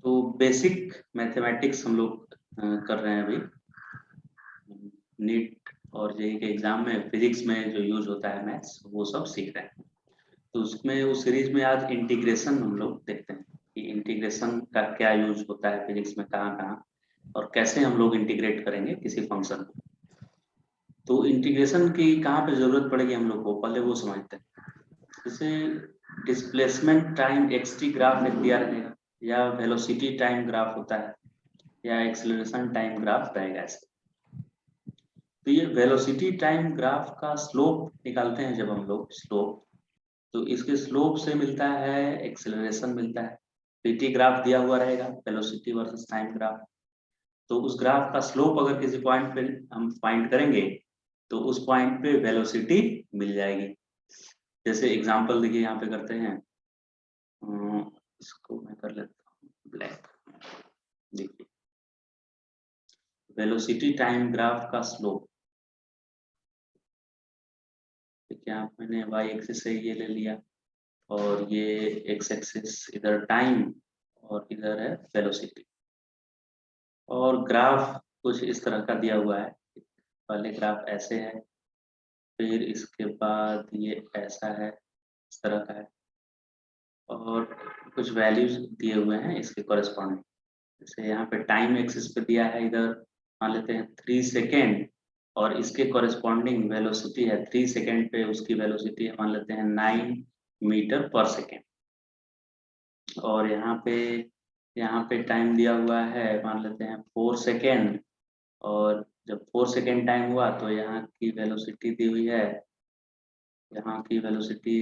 तो basic mathematics हम लोग कर रहे हैं अभी। नीट और जेईई के एग्जाम में फिजिक्स में जो यूज होता है मैथ्स, वो सब सीख रहे हैं। तो उसमें उस सीरीज में आज इंटीग्रेशन हम लोग देखते हैं कि इंटीग्रेशन का क्या यूज होता है फिजिक्स में, कहाँ कहाँ और कैसे हम लोग इंटीग्रेट करेंगे किसी फंक्शन को। तो इंटीग्रेशन की कहाँ पे जरूरत पड़ेगी हम लोग को, पहले वो समझते हैं। जैसे displacement time x T graph एक दिया रहेगा, या वेलोसिटी टाइम ग्राफ होता है, या एक्सेलरेशन टाइम ग्राफ रहेगा ऐसे। तो ये वेलोसिटी टाइम ग्राफ का स्लोप निकालते हैं जब हम लोग स्लोप, तो इसके स्लोप से मिलता है एक्सेलरेशन मिलता है। पीटी ग्राफ दिया हुआ रहेगा, वेलोसिटी वर्सेस टाइम ग्राफ। तो उस ग्राफ का स्लोप अगर किसी पॉइंट पे हम फाइंड करेंगे तो उस पॉइंट पे वेलोसिटी मिल जाएगी। जैसे एग्जांपल देखिए यहाँ पे करते हैं, इसको मैं कर लेता हूँ ब्लैक। देखिए वेलोसिटी टाइम ग्राफ का स्लोप, देखिए आप मैंने वाई एक्सिस से ये ले लिया और ये एक्स एक्सिस, इधर टाइम और इधर है वेलोसिटी। और ग्राफ कुछ इस तरह का दिया हुआ है। पहले ग्राफ ऐसे है, फिर इसके बाद ये ऐसा है, इस तरह का है, और कुछ वैल्यूज दिए हुए हैं इसके कॉरेस्पॉन्डिंग। जैसे यहाँ पे टाइम एक्सिस पे दिया है, इधर मान लेते हैं 3 सेकेंड, और इसके कॉरेस्पॉन्डिंग वेलोसिटी है 3 सेकेंड पे, उसकी वेलोसिटी है मान लेते हैं 9 मीटर पर सेकेंड। और यहाँ पे टाइम दिया हुआ है मान लेते हैं 4 सेकेंड, और जब 4 सेकेंड टाइम हुआ तो यहाँ की वेलोसिटी दी हुई है, यहाँ की वेलोसिटी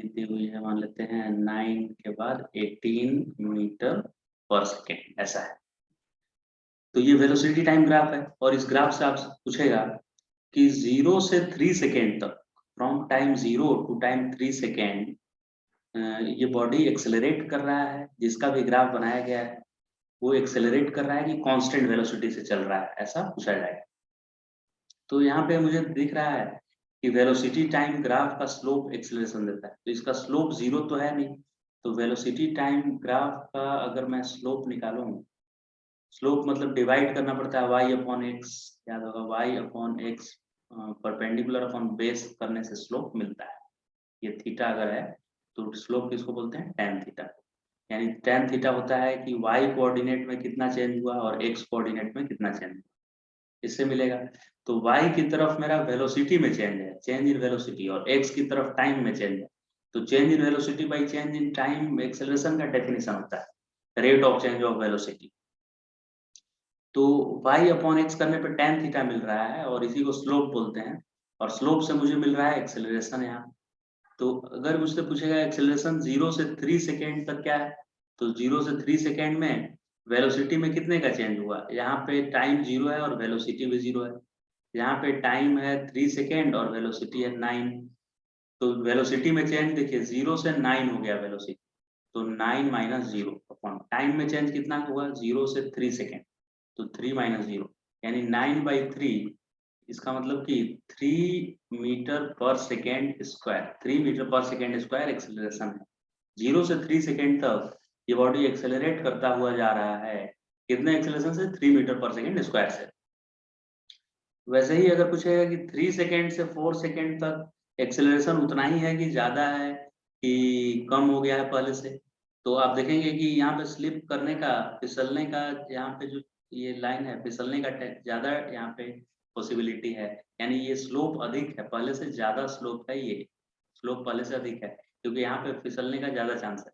दी हुई है मान लेते हैं 9 के बाद 18 मीटर पर सेकेंड, ऐसा है। तो ये वेलोसिटी टाइम ग्राफ है, और इस ग्राफ से आपसे पूछेगा कि 0 से 3 सेकेंड तक, from time 0 to time 3 second, ये बॉडी एक्सेलरेट कर रहा है, जिसका भी ग्राफ बनाया गया है वो एक्सेलरेट कर रहा है कि कांस्टेंट वेलोसिटी से चल रहा है, ऐसा पूछा जाएगा। तो यहाँ पे मुझे दिख रहा है कि वेलोसिटी टाइम ग्राफ का स्लोप एक्सेलरेशन देता है, तो इसका स्लोप 0 तो है नहीं। तो वेलोसिटी टाइम ग्राफ का अगर मैं स्लोप निकालूं, स्लोप मतलब डिवाइड करना पड़ता है y अपॉन एक्स, याद होगा y upon x perpendicular upon base करने से स्लोप मिलता है। ये थीटा अगर है तो स्लोप किसको बोलते हैं, tan थीटा। यानी tan थीटा होता है कि y कोऑर्डिनेट में कितना चेंज हुआ और x कोऑर्डिनेट में कितना चेंज हुआ, इससे मिलेगा। तो y की तरफ मेरा वेलोसिटी में चेंज है, चेंज इन वेलोसिटी, और x की तरफ टाइम में चेंज है, तो change in velocity by change in time acceleration का डेफिनेशन होता है rate of change of velocity. तो y अपॉन एक्स करने पे tan थीटा मिल रहा है, और इसी को स्लोप बोलते हैं, और स्लोप से मुझे मिल रहा है एक्सेलरेशन यहाँ। तो अगर मुझसे पूछेगा एक्सेलरेशन 0 से 3 सेकेंड तक क्या है, तो 0 से 3 सेकेंड में वेलोसिटी में कितने का चेंज हुआ, यहाँ पे टाइम 0 है और वेलोसिटी भी 0 है। यहाँ पे टाइम है 3 सेकेंड और वेलोसिटी है 9। तो वेलोसिटी में चेंज देखिए 0 से 9 हो गया वेलोसिटी, तो 9 माइनस 0 अपॉन टाइम में चेंज कितना हुआ 0 से 3 सेकेंड, तो 3 माइनस 0 यानी 9/3। इसका मतलब कि 3 मीटर पर सेकेंड स्क्वायर, 3 मीटर पर सेकेंड स्क्वायर एक्सेलरेशन है। 0 से 3 सेकेंड तक ये बॉडी एक्सेलरेट करता हुआ जा रहा है, कितने एक्सेलरेशन से, 3 मीटर पर सेकेंड स्क्वायर से। वैसे ही अगर पूछेगा कि 3 सेकेंड से 4 सेकेंड तक एक्सेलरेशन उतना ही है कि ज्यादा है कि कम हो गया है पहले से, तो आप देखेंगे कि यहाँ पे स्लिप करने का, फिसलने का, यहाँ पे जो ये लाइन है फिसलने का ज्यादा यहाँ पे पॉसिबिलिटी है, यानी ये स्लोप अधिक है, पहले से ज्यादा स्लोप है, ये स्लोप पहले से अधिक है क्योंकि यहाँ पे फिसलने का ज्यादा चांस है।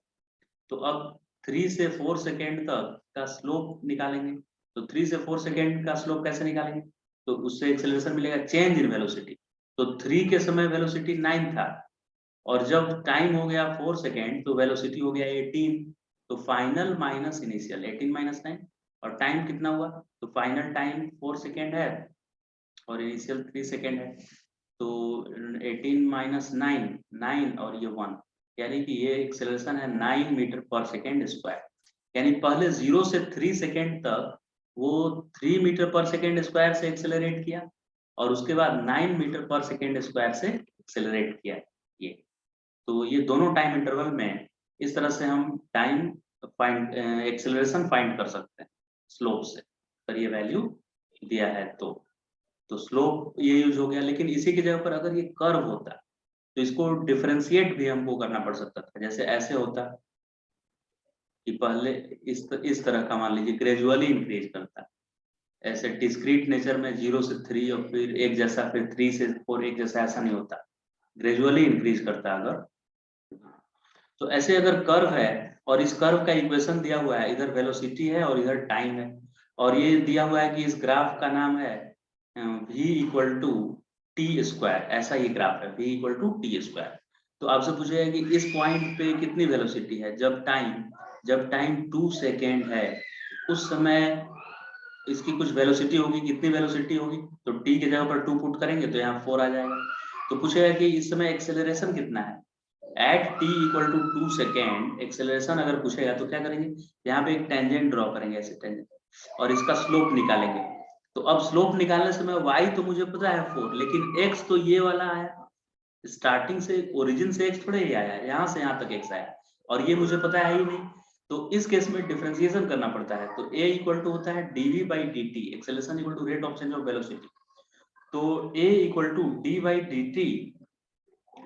तो अब 3 से 4 सेकेंड तक का स्लोप निकालेंगे, तो 3 से 4 सेकेंड का स्लोप कैसे निकालेंगे, तो उससे एक्सेलरेशन मिलेगा चेंज इन वेलोसिटी। तो 3 के समय वेलोसिटी 9 था, और जब टाइम हो गया 4 सेकेंड तो वेलोसिटी हो गया 18। तो फाइनल माइनस इनिशियल 18 माइनस 9, और टाइम कितना हुआ, तो फाइनल टाइम 4 सेकेंड है और इनिशियल 3 सेकेंड है, तो 18 माइनस 9, 9 और ये 1, यानी कि ये एक्सेलरेशन है 9 मीटर पर सेकेंड स्क्वायर। यानी पहले 0 से 3 सेकेंड तक वो 3 मीटर पर सेकेंड स्क्वायर से एक्सेलरेट किया, और उसके बाद 9 मीटर पर सेकेंड स्क्वायर से एक्सेलरेट किया। ये तो ये दोनों टाइम इंटरवल में इस तरह से हम टाइम फाइंड एक्सेलरेशन फाइंड कर सकते हैं स्लोप से, अगर ये वैल्यू दिया है तो स्लोप ये यूज हो गया। लेकिन इसी की जगह पर अगर ये कर्व होता तो इसको डिफरेंशिएट भी हमको करना पड़ सकता था। जैसे ऐसे होता कि पहले इस तरह का मान लीजिए ग्रेजुअली इंक्रीज करता, ऐसे डिस्क्रीट नेचर में 0 से 3 और फिर एक जैसा, फिर 3 से 4 एक जैसा, ऐसा नहीं होता, ग्रेजुअली इंक्रीज करता अगर। तो ऐसे अगर कर्व है और इस कर्व का इक्वेशन दिया हुआ है, इधर वेलोसिटी है और इधर टाइम है, और ये दिया हुआ है कि इस ग्राफ का नाम है v equal to T square, ऐसा ये ग्राफ है v equal to T square. तो आपसे पूछेगा कि इस पॉइंट पे कितनी वेलोसिटी है। जब टाइम 2 सेकेंड है उस समय इसकी कुछ वेलोसिटी होगी। कितनी वेलोसिटी होगी, तो t की जगह पर 2 पुट करेंगे तो यहाँ 4 आ जाएगा। तो पूछेगा कि इस समय एक्सेलरेशन कितना है at t equal to 2 second, acceleration अगर पूछेगा तो क्या करेंगे, यहाँ पे एक टेंजेंट ड्रॉ करेंगे, ऐसे टेंजेंट, और इसका स्लोप निकालेंगे। तो अब स्लोप निकालने से मैं y तो मुझे पता है 4, लेकिन x तो ये वाला आया, स्टार्टिंग से ओरिजिन से x थोड़े ही आया, यहाँ से यहाँ तक x आया, और ये मुझे पता है ही नहीं। तो इस केस में डिफरेंशिएशन करना पड़ता है। तो a इक्वल टू होता है dv by dt, acceleration equal to rate of change of velocity. तो a equal to d by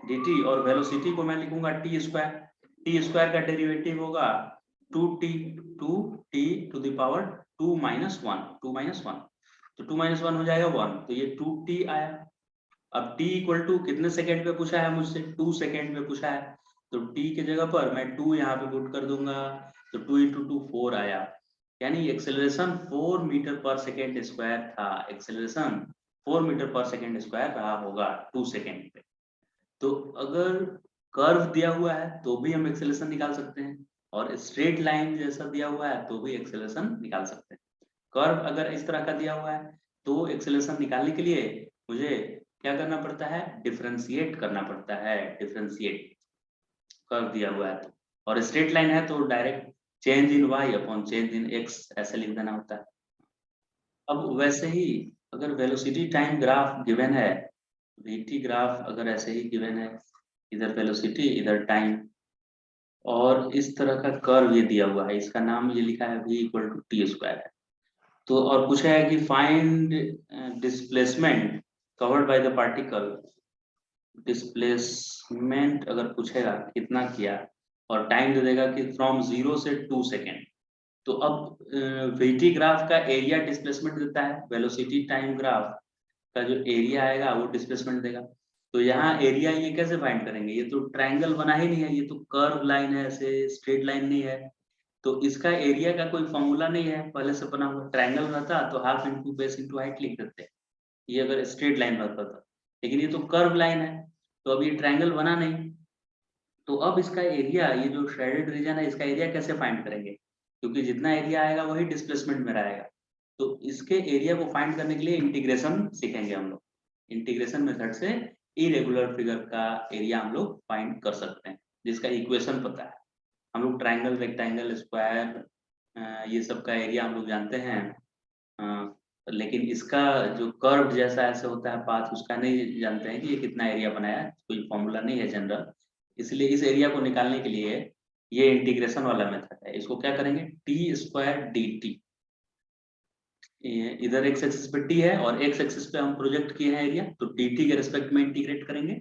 dt और वेलोसिटी को मैं लिखूंगा टी स्क्वायर का डेरिवेटिव होगा 2t to the power 2 minus 1, तो 2 माइनस 1 हो जाएगा 1, तो ये 2t आया। अब t इक्वल टू कितने सेकेंड पे पूछा है मुझसे, 2 सेकेंड पे पूछा है, तो t के जगह पर मैं 2 यहाँ पे पुट कर दूंगा, तो 2 इंटू 2 4 आया, यानी एक्सेलरेशन 4 मीटर पर सेकेंड स्क्वायर था। एक्सेलरेशन 4 मीटर पर सेकेंड स्क्वायर रहा होगा 2 सेकेंड पे। तो अगर कर्व दिया हुआ है तो भी हम एक्सेलरेशन निकाल सकते हैं, और स्ट्रेट लाइन जैसा दिया हुआ है तो भी एक्सेलरेशन निकाल सकते हैं। कर्व अगर इस तरह का दिया हुआ है तो एक्सेलरेशन निकालने के लिए मुझे क्या करना पड़ता है, डिफरेंशिएट करना पड़ता है, डिफरेंशिएट कर्व दिया हुआ है तो। और स्ट्रेट लाइन है तो direct change in y upon change in x ऐसे लिख देना होता है। अब वैसे ही अगर वेलोसिटी टाइम ग्राफ गिवन है, vt ग्राफ अगर ऐसे ही गिवन है, इधर वेलोसिटी इधर टाइम, और इस तरह का कर्व ये दिया हुआ है, इसका नाम ये लिखा है v equal to T square है। तो और पूछा है कि find displacement covered by the particle, displacement अगर पूछेगा कितना किया, और टाइम दे देगा कि फ्रॉम 0 से 2 सेकेंड। तो अब vt ग्राफ का एरिया डिस्प्लेसमेंट देता है, वेलोसिटी टाइम ग्राफ का जो एरिया आएगा वो डिस्प्लेसमेंट देगा। तो यहाँ एरिया ये कैसे फाइंड करेंगे, ये तो ट्रायंगल बना ही नहीं है, ये तो कर्व लाइन है, ऐसे स्ट्रेट लाइन नहीं है, तो इसका एरिया का कोई फॉर्मूला नहीं है पहले से बना हुआ। ट्रायंगल रहता तो half into base into height लिख देते, ये अगर स्ट्रेट लाइन रहता था, लेकिन ये तो कर्व लाइन है, तो अब ये ट्रायंगल बना नहीं। तो अब इसका एरिया, ये जो शेडेड रीजन है, इसका एरिया कैसे फाइंड करेंगे, क्योंकि जितना एरिया आएगा वही डिस्प्लेसमेंट में रहेगा। तो इसके एरिया को फाइंड करने के लिए इंटीग्रेशन सीखेंगे हम लोग। इंटीग्रेशन मेथड से इरेगुलर फिगर का एरिया हम लोग फाइंड कर सकते हैं, जिसका इक्वेशन पता है। हम लोग ट्राइंगल, रेक्टेंगल, स्क्वायर, ये सब का एरिया हम लोग जानते हैं, लेकिन इसका जो कर्व जैसा ऐसे होता है पाथ, उसका नहीं जानते हैं कि ये कितना एरिया बनाया, कोई फॉर्मूला नहीं है जनरल। इसलिए इस एरिया को निकालने के लिए ये इंटीग्रेशन वाला मेथड है। इसको क्या करेंगे, टी स्क्वायर डी टी, इधर एक्स एक्सिस पे टी है और एक्स एक्सिस पे हम प्रोजेक्ट किए हैं एरिया, तो डी टी के रिस्पेक्ट में इंटीग्रेट करेंगे,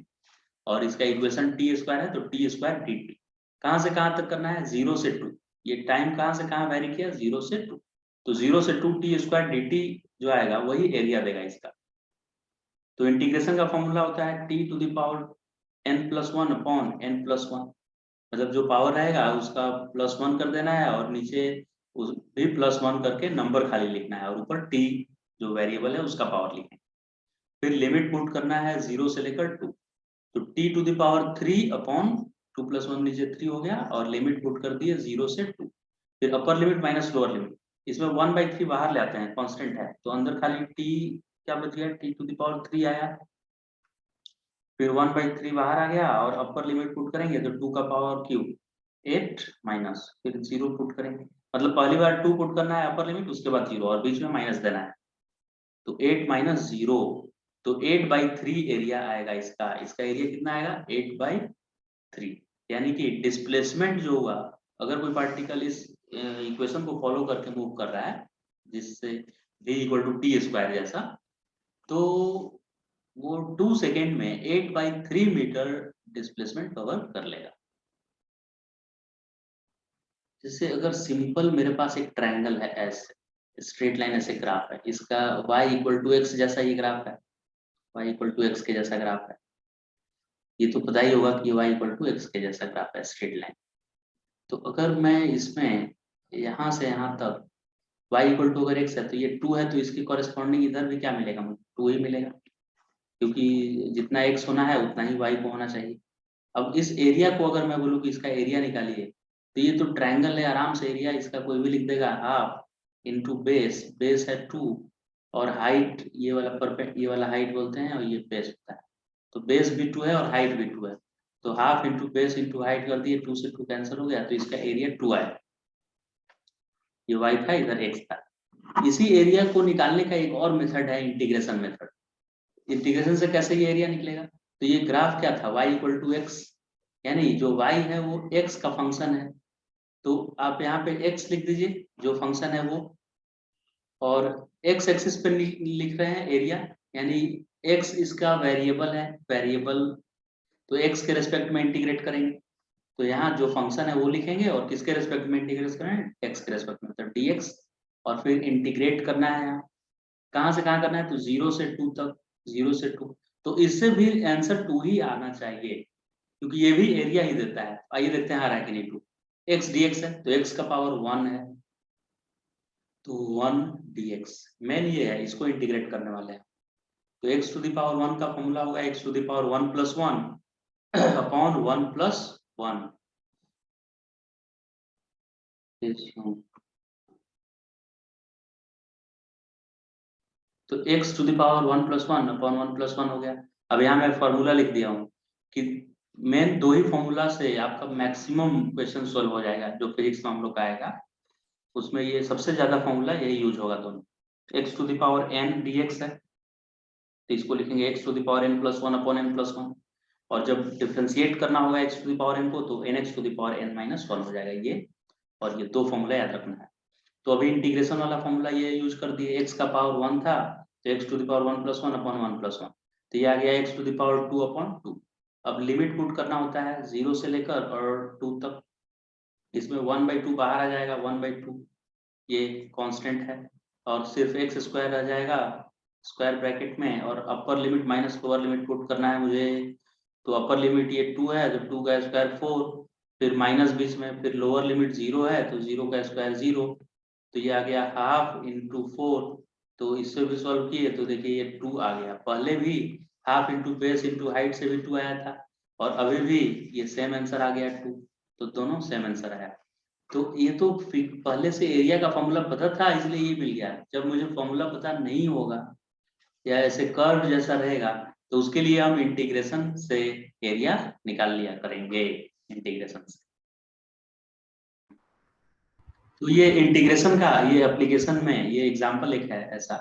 और इसका इक्वेशन टी स्क्वायर है, तो टी स्क्वायर डी टी। कहाँ से कहाँ तक करना है, 0 से 2, ये टाइम कहाँ से कहाँ वेरी किया, 0 से 2, तो 0 से 2 टी स्क्वायर डी टी जो आएगा वही एरिया देगा इसका। तो इंटीग्रेशन का फॉर्मूला होता है T to the power n+1 upon n+1, मतलब जो पावर रहेगा उसका +1 कर देना है, और नीचे उस भी +1 करके नंबर खाली लिखना है, और ऊपर टी जो वेरिएबल है उसका पावर लिखेंगे। फिर लिमिट पुट करना है 0 से लेकर 2, तो t to the power 3 upon 2 + 1 नीचे 3 हो गया, और लिमिट पुट कर दिए 0 से 2। फिर upper limit minus lower limit, इसमें 1/3 बाहर ले आते हैं, कांस्टेंट है, तो अंदर खाली t क्या बच गया, t टू द पावर 3 आया। फिर 1/3 बाहर आ गया, और अपर लिमिट पुट करेंगे तो 2 का पावर क्यूब 8 माइनस, फिर 0 पुट करेंगे, मतलब पहली बार 2 पुट करना है अपर लिमिट, उसके बाद 0, और बीच में माइनस देना है, तो 8 माइनस 0, तो 8/3 एरिया आएगा इसका। इसका एरिया कितना आएगा, 8/3, यानी कि डिस्प्लेसमेंट जो हुआ अगर कोई पार्टिकल इस इक्वेशन को फॉलो करके मूव कर रहा है जिससे v equal to T square जैसा, तो वो 2 सेकेंड में 8/3 मीटर डिस्प्लेसमेंट कवर कर लेगा। जैसे अगर सिंपल मेरे पास एक ट्रायंगल है, ऐसे स्ट्रेट लाइन ऐसे ग्राफ है, इसका y इक्वल टू एक्स जैसा ही ग्राफ है, y इक्वल टू एक्स के जैसा ग्राफ है, ये तो पता ही होगा कि y इक्वल टू एक्स के जैसा ग्राफ है स्ट्रेट लाइन। तो अगर मैं इसमें यहाँ से यहाँ तक y इक्वल टू अगर x है तो ये 2 है, तो इसकी कॉरेस्पॉन्डिंग इधर भी क्या मिलेगा, मुझे 2 ही मिलेगा, क्योंकि जितना x होना है उतना ही y को होना चाहिए। अब इस एरिया को अगर मैं बोलूँ कि इसका एरिया निकालिए, तो ये तो ट्रायंगल है, आराम से एरिया इसका कोई भी लिख देगा, हाफ इंटू बेस, बेस है 2 और हाइट ये वाला परफेक्ट, ये वाला हाइट बोलते हैं और ये बेस होता है, तो बेस भी 2 है और हाइट भी 2 है, तो half into base into height कर दिए, 2 से 2 कैंसिल हो गया, तो इसका एरिया 2 आया। ये y था, इधर x था। इसी एरिया को निकालने का एक और मेथड है, इंटीग्रेशन मेथड। इंटीग्रेशन से कैसे ये एरिया निकलेगा, तो ये ग्राफ क्या था, y इक्वल टू एक्स, यानी जो y है वो x का फंक्शन है, तो आप यहाँ पे x लिख दीजिए जो फंक्शन है वो, और x एक्सिस पे लिख रहे हैं एरिया, यानी x इसका वेरिएबल है, वेरिएबल तो x के रेस्पेक्ट में इंटीग्रेट करेंगे, तो यहाँ जो फंक्शन है वो लिखेंगे और किसके रेस्पेक्ट में इंटीग्रेट करेंगे, x के रेस्पेक्ट में, मतलब dx, और फिर इंटीग्रेट करना है यहाँ, कहाँ से कहाँ करना है, तो 0 से 2 तक, 0 से 2, तो इससे भी आंसर 2 ही आना चाहिए, क्योंकि ये भी एरिया ही देता है। आइए देखते हैं आ रहा है कि नहीं 2, x dx है तो x का पावर 1 है, तो 1 dx मेन ये है, इसको इंटीग्रेट करने वाले हैं, तो x टू द पावर 1 का फॉर्मूला होगा x to the power 1 plus 1 upon 1 plus 1। तो x to the power 1 plus 1 upon 1 plus 1 हो गया। अब यहाँ मैं फॉर्मूला लिख दिया हूँ कि मेन 2 ही फॉर्मूला से आपका मैक्सिमम क्वेश्चन सॉल्व हो जाएगा, जो फिजिक्स में हम लोग का आएगा उसमें ये सबसे ज्यादा फॉर्मूला यही यूज होगा दोनों। x to the power n dx है, तो इसको लिखेंगे x to the power n plus 1 upon n plus 1, और जब डिफ्रेंशिएट करना होगा x to the power n को तो nx to the power n minus 1 हो जाएगा ये, और ये 2 फॉर्मूला याद रखना है। तो अभी इंटीग्रेशन वाला फॉर्मूला ये यूज कर दिए, x का पावर 1 था तो x to the power 1 plus 1 upon 1 plus 1, तो ये आ गया x to the power 2 upon 2। अब लिमिट पुट करना होता है 0 से लेकर और 2 तक, इसमें 1/2 बाहर आ जाएगा, 1/2 ये कांस्टेंट है, और सिर्फ x स्क्वायर आ जाएगा स्क्वायर ब्रैकेट में, और upper limit minus lower limit put करना है मुझे, तो अपर लिमिट ये 2 है तो 2 का स्क्वायर 4, फिर माइनस बीच में, फिर लोअर लिमिट 0 है तो 0 का स्क्वायर 0, तो ये आ गया हाफ इंटू 4, तो इससे भी सॉल्व किए तो देखिए ये 2 आ गया, पहले भी half into base into height से भी 2 आया था, और अभी भी ये सेम आंसर आ गया 2, तो दोनों सेम आंसर आया। तो ये तो पहले से एरिया का फॉर्मूला पता था इसलिए ये मिल गया, जब मुझे फॉर्मूला पता नहीं होगा या ऐसे कर्व जैसा रहेगा तो उसके लिए हम इंटीग्रेशन से एरिया निकाल लिया करेंगे, इंटीग्रेशन से। तो ये इंटीग्रेशन का ये एप्लीकेशन में ये एग्जांपल एक है ऐसा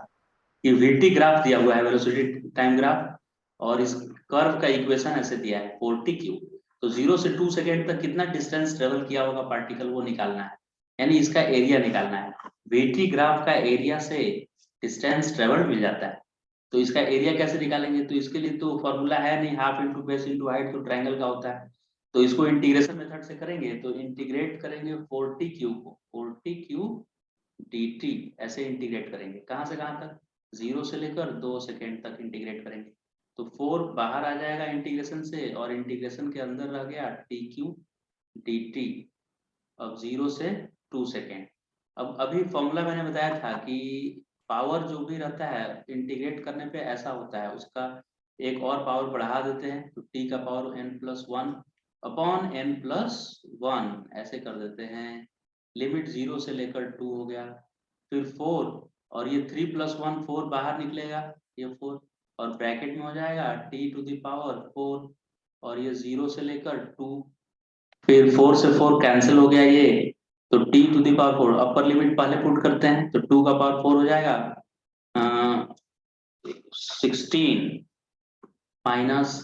कि वीटी ग्राफ दिया हुआ है, वेलोसिटी टाइम ग्राफ, और इस कर्व का इक्वेशन ऐसे दिया है 40 क्यूब, तो 0 से 2 सेकेंड तक कितना डिस्टेंस ट्रेवल किया होगा पार्टिकल वो निकालना है, यानी इसका एरिया निकालना है। वीटी ग्राफ का एरिया से डिस्टेंस ट्रेवल मिल जाता है, तो इसका एरिया कैसे निकालेंगे, तो इसके लिए तो फॉर्मूला है नहीं, half into base into height तो ट्रायंगल का होता है, तो इसको इंटीग्रेशन मेथड से करेंगे, तो इंटीग्रेट करेंगे 40 क्यूब को, 40 क्यूब dt ऐसे इंटीग्रेट करेंगे, कहाँ से कहाँ तक, 0 से लेकर 2 सेकेंड तक इंटीग्रेट करेंगे, तो 4 बाहर आ जाएगा इंटीग्रेशन से, और इंटीग्रेशन के अंदर रह गया टी क्यू dt, अब 0 से 2 सेकेंड। अब अभी फॉर्मूला मैंने बताया था कि पावर जो भी रहता है इंटीग्रेट करने पे ऐसा होता है, उसका एक और पावर बढ़ा देते हैं, तो t का पावर n+1 अपॉन n+1 ऐसे कर देते हैं, लिमिट 0 से लेकर 2 हो गया, फिर 4, और ये 3+1 4 बाहर निकलेगा, ये 4, और ब्रैकेट में हो जाएगा t टू द पावर 4, और ये 0 से लेकर 2, फिर 4 से 4 कैंसिल हो गया ये, तो t to the power 4 upper limit पहले पुट करते हैं, तो 2 का पावर 4 हो जाएगा 16 माइनस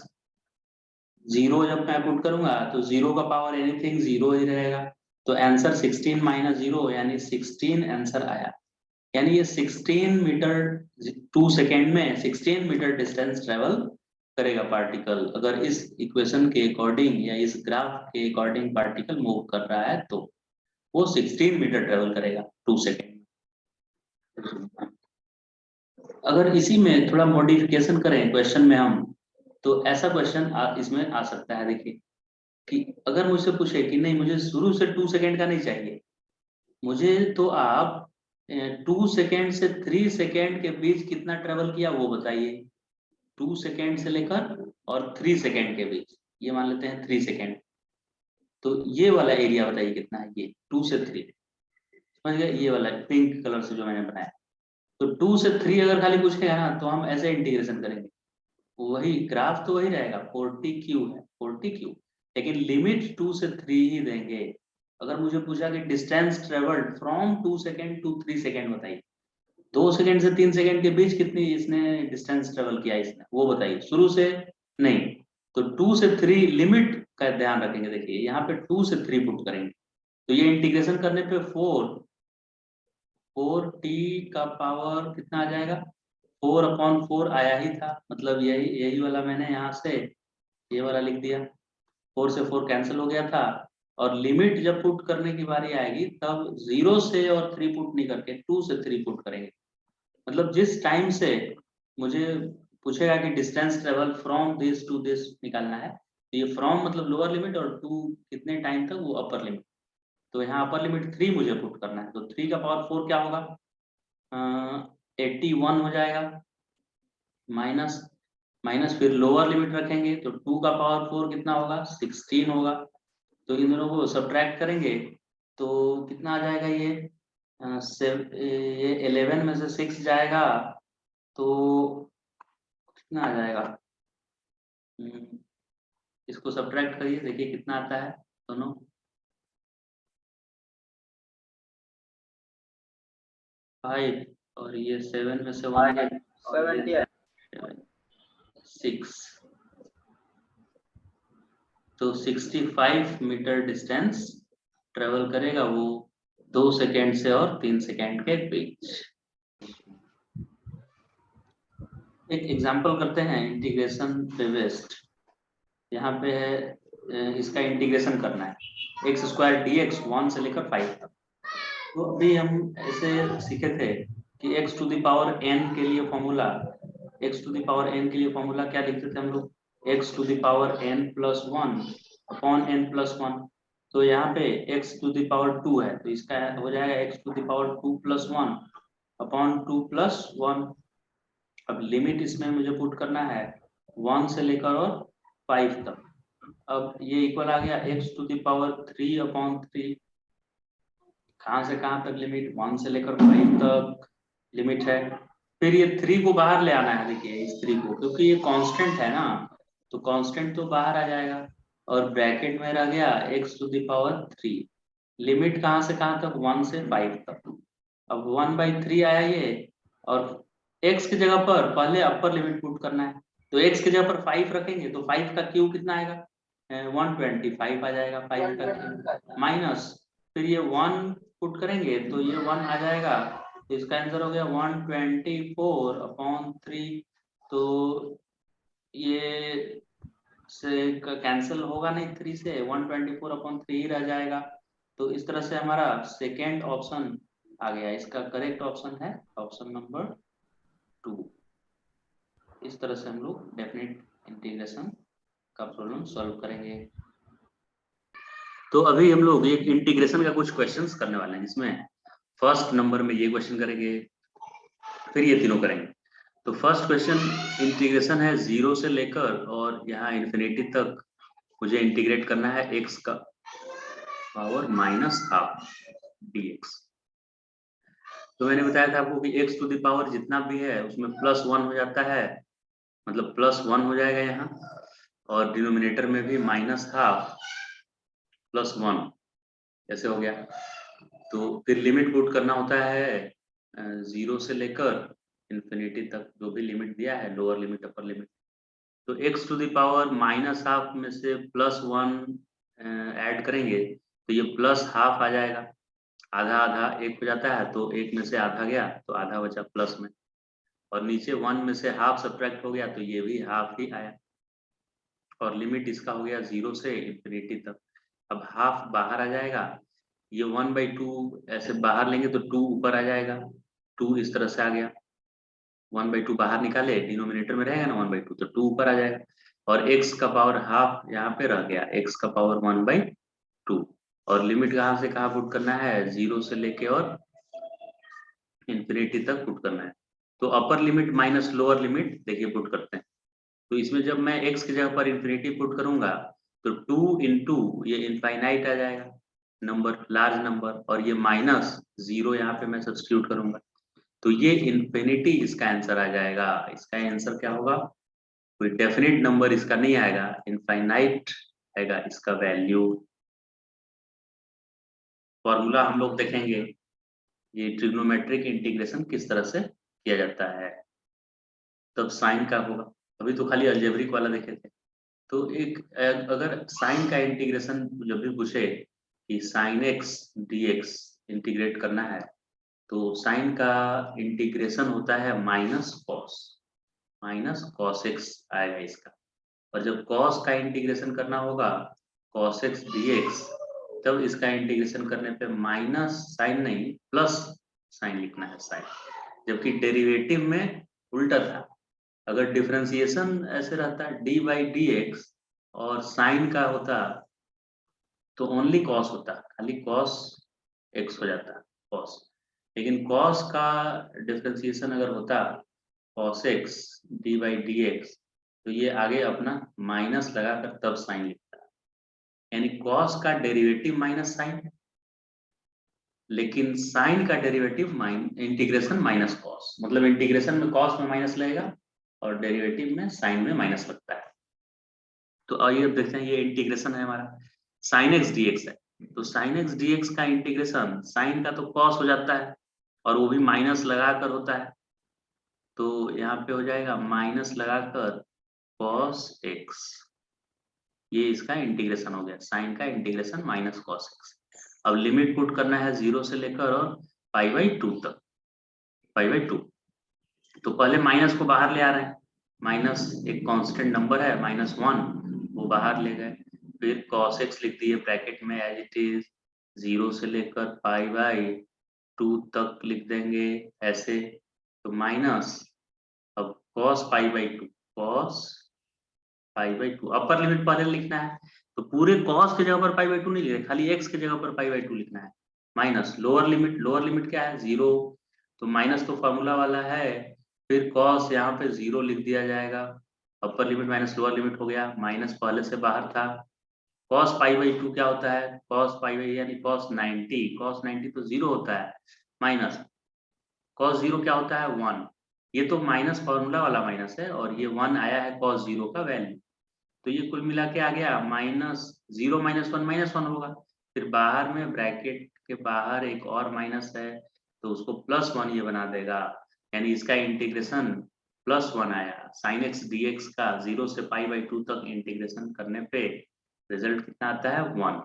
0, जब मैं पुट करूंगा तो 0 का पावर एनीथिंग 0 ही रहेगा, तो आंसर 16 माइनस 0 यानी 16 आंसर आया। यानी ये 16 मीटर 2 सेकेंड में 16 मीटर डिस्टेंस ट्रेवल करेगा पार्टिकल, अगर इस इक्वेशन के अकॉर्डिंग या इस ग्राफ के अकॉर्डिंग पार्टिकल मूव कर रहा है तो वो 16 मीटर ट्रेवल करेगा 2 सेकेंड। अगर इसी में थोड़ा मॉडिफिकेशन करें क्वेश्चन में हम, तो ऐसा क्वेश्चन इसमें आ सकता है। देखिए कि अगर मुझसे पूछे कि नहीं मुझे शुरू से 2 सेकेंड का नहीं चाहिए, मुझे तो आप 2 सेकेंड से 3 सेकेंड के बीच कितना ट्रेवल किया वो बताइए। 2 सेकेंड से लेकर और 3 सेकेंड के बीच, ये मान लेते हैं 3 सेकेंड, तो ये वाला एरिया बताइए कितना है। ये 2 से 3 समझ गए, ये वाला पिंक कलर से जो मैंने बनाया। तो 2 से 3 अगर खाली पूछेगा ना तो हम ऐसे इंटीग्रेशन करेंगे, वही ग्राफ तो वही रहेगा 40 क्यू है 40 क्यू, लेकिन लिमिट 2 से 3 ही देंगे। अगर मुझे पूछा कि distance travelled from 2 second to 3 second बताइए, 2 सेकेंड से 3 सेकेंड के बीच कितनी इसने डिस्टेंस ट्रेवल किया इसने वो बताइए शुरू से नहीं। तो 2 से 3 लिमिट का ध्यान रखेंगे। देखिए यहाँ पे 2 से 3 पुट करेंगे तो ये इंटीग्रेशन करने पे 4t का पावर कितना आ जाएगा, 4/4 आया ही था, मतलब यही यही वाला मैंने यहाँ से ये वाला लिख दिया। 4 से 4 कैंसिल हो गया था, और लिमिट जब पुट करने की बारी आएगी तब 0 से और 3 पुट नहीं करके 2 से 3 पुट करेंगे। मतलब जिस टाइम से मुझे पूछेगा कि distance travel from this to this निकालना है, तो ये फ्रॉम मतलब लोअर लिमिट और टू कितने टाइम तक वो अपर लिमिट। तो यहाँ अपर लिमिट 3 मुझे पुट करना है, तो 3 का पावर 4 क्या होगा, 81 हो जाएगा। माइनस माइनस फिर लोअर लिमिट रखेंगे तो 2 का पावर 4 कितना होगा 16 होगा। तो इन दोनों को सब्ट्रैक्ट करेंगे तो कितना आ जाएगा ये 11 में से 6 जाएगा तो कितना आ जाएगा। इसको सब्ट्रैक्ट करिए देखिए कितना आता है दोनों। 5 और ये 7 में से 1 गया 6, तो 65 मीटर डिस्टेंस ट्रेवल करेगा वो 2 सेकेंड से और 3 सेकेंड के बीच। एक एग्जांपल करते हैं इंटीग्रेशन बेस्ड। यहाँ पे है इसका इंटीग्रेशन करना है एक्स स्क्वायर डी एक्स 1 से लेकर 5 तक। तो अभी हम ऐसे सीखे थे कि x to the power n के लिए formula, x to the power n के लिए फॉर्मूला क्या लिखते थे हम लोग, x to the power n plus 1 upon n plus 1। तो यहाँ पे x टू द पावर 2 है तो इसका हो जाएगा x to the power 2 plus 1 upon 2 plus 1। अब लिमिट इसमें मुझे पुट करना है 1 से लेकर और 5 तक। अब ये इक्वल आ गया x to the power 3 upon 3, कहाँ से कहाँ तक लिमिट 1 से लेकर 5 तक लिमिट है। फिर ये 3 को बाहर ले आना है, देखिए इस 3 को, क्योंकि ये कांस्टेंट है ना तो कांस्टेंट तो बाहर आ जाएगा, और ब्रैकेट में रह गया x to the power 3। Limit कहाँ से कहाँ तक 1 से 5 तक। अब 1/3 आया ये, और x की जगह पर पहले अपर लिमिट पुट करना है, तो x की जगह पर 5 रखेंगे तो 5 का क्यूब कितना आएगा 125 आ जाएगा। 5 का क्यूब माइनस फिर ये 1 पुट करेंगे तो ये 1 आ जाएगा, तो इसका आंसर हो गया 124/3। तो ये से कैंसिल होगा नहीं 3 से, 124/3 ही रह जाएगा। तो इस तरह से हमारा सेकेंड ऑप्शन आ गया, इसका करेक्ट ऑप्शन है ऑप्शन नंबर 2। इस तरह से हम लोग डेफिनेट इंटीग्रेशन का प्रॉब्लम सॉल्व करेंगे। तो अभी हम लोग एक इंटीग्रेशन का कुछ क्वेश्चंस करने वाले हैं, जिसमें फर्स्ट नंबर में ये क्वेश्चन करेंगे, फिर ये तीनों करेंगे। तो फर्स्ट क्वेश्चन इंटीग्रेशन है 0 से लेकर और यहाँ इन्फिनिटी तक मुझे इंटीग्रेट करना है x का पावर -12 dx। तो मैंने बताया था आपको कि x टू द पावर जितना भी है उसमें +1 हो जाता है, मतलब +1 हो जाएगा यहाँ, और डिनोमिनेटर में भी -12 +1 ऐसे हो गया। तो फिर लिमिट पुट करना होता है 0 से लेकर इन्फिनिटी तक, जो भी लिमिट दिया है लोअर लिमिट अपर लिमिट। तो x टू द पावर -12 में से +1 ऐड करेंगे तो ये प्लस हाफ आ जाएगा, आधा आधा एक हो जाता है, तो एक में से आधा गया तो आधा बचा प्लस में, और नीचे 1 में से हाफ सब्ट्रैक्ट हो गया तो ये भी हाफ ही आया, और लिमिट इसका हो गया 0 से इंफिनिटी तक। अब हाफ बाहर आ जाएगा, ये 1/2 ऐसे बाहर लेंगे तो 2 ऊपर आ जाएगा, 2 इस तरह से आ गया, 1/2 बाहर निकाले, डिनोमिनेटर में रहेगा ना 1/2, तो 2 ऊपर आ जाएगा, और x का पावर हाफ यहाँ पे रह गया, x का पावर 1/2, और लिमिट कहाँ से कहाँ पुट करना है, 0 से लेके और इंफिनिटी तक पुट करना है। तो upper limit minus lower limit देखिए पुट करते हैं। तो इसमें जब मैं x की जगह पर इंफिनिटी पुट करूंगा तो 2 इंटू ये इनफाइनाइट आ जाएगा, नंबर लार्ज नंबर, और ये माइनस 0 यहाँ पे मैं सब्स्टिट्यूट करूंगा, तो ये इंफिनिटी इसका आंसर आ जाएगा। इसका आंसर क्या होगा, कोई डेफिनेट नंबर इसका नहीं आएगा, इनफाइनाइट आएगा इसका वैल्यू। फॉर्मूला हम लोग देखेंगे ये ट्रिग्नोमेट्रिक इंटीग्रेशन किस तरह से किया जाता है, तब साइन का होगा। अभी तो खाली अलजेब्रिक वाला देखे थे। तो एक अगर साइन का इंटीग्रेशन जब भी पूछे कि साइन एक्स dx इंटीग्रेट करना है, तो साइन का इंटीग्रेशन होता है माइनस कॉस एक्स आएगा इसका, और जब कॉस का इंटीग्रेशन करना होगा कॉस एक्स dx, तब इसका इंटीग्रेशन करने पे माइनस साइन नहीं प्लस साइन लिखना है साइन, जबकि डेरिवेटिव में उल्टा था। अगर डिफरेंशिएशन ऐसे रहता d/dx और साइन का होता तो ओनली कॉस होता, खाली कॉस एक्स हो जाता कॉस, लेकिन कॉस का डिफरेंशिएशन अगर होता कॉस एक्स d/dx, तो ये आगे अपना माइनस लगाकर तब साइन लिखता है, यानी कॉस का डेरिवेटिव माइनस साइन, लेकिन साइन का डेरिवेटिव इंटीग्रेशन माइनस कॉस, मतलब इंटीग्रेशन में कॉस में माइनस लगेगा और डेरिवेटिव में साइन में माइनस लगता है। तो आइए अब देखते हैं, ये इंटीग्रेशन है हमारा साइन एक्स dx है, तो साइन एक्स dx का इंटीग्रेशन साइन का तो कॉस हो जाता है और वो भी माइनस लगाकर होता है, तो यहाँ पे हो जाएगा माइनस लगाकर कॉस एक्स, ये इसका इंटीग्रेशन हो गया, साइन का इंटीग्रेशन माइनस कॉस एक्स। अब लिमिट पुट करना है 0 से लेकर और π/2 तक, π/2। तो पहले माइनस को बाहर ले आ रहे हैं, माइनस एक कांस्टेंट नंबर है -1, वो बाहर ले गए, फिर cos x लिख दिए ब्रैकेट में एज इट इज, 0 से लेकर π/2 तक लिख देंगे ऐसे, तो माइनस, अब cos π/2, cos π/2 अपर लिमिट पहले लिखना है, तो पूरे cos की जगह पर π/2 नहीं लिखना, खाली x की जगह पर π/2 लिखना है, माइनस लोअर लिमिट क्या है 0, तो माइनस तो फॉर्मूला वाला है, फिर cos यहाँ पे 0 लिख दिया जाएगा, upper limit minus lower limit हो गया, माइनस पहले से बाहर था, cos π/2 क्या होता है, cos π यानी cos 90 तो 0 होता है, माइनस cos 0 क्या होता है 1, ये तो माइनस फॉर्मूला वाला माइनस है, और ये 1 आया है cos 0 का वैल्यू, तो ये कुल मिला के आ गया -0 -1 होगा, फिर बाहर में ब्रैकेट के बाहर एक और माइनस है तो उसको +1 ये बना देगा, यानी इसका इंटीग्रेशन +1 आया, sin x dx का 0 से π/2 तक इंटीग्रेशन करने पे रिजल्ट कितना आता है 1।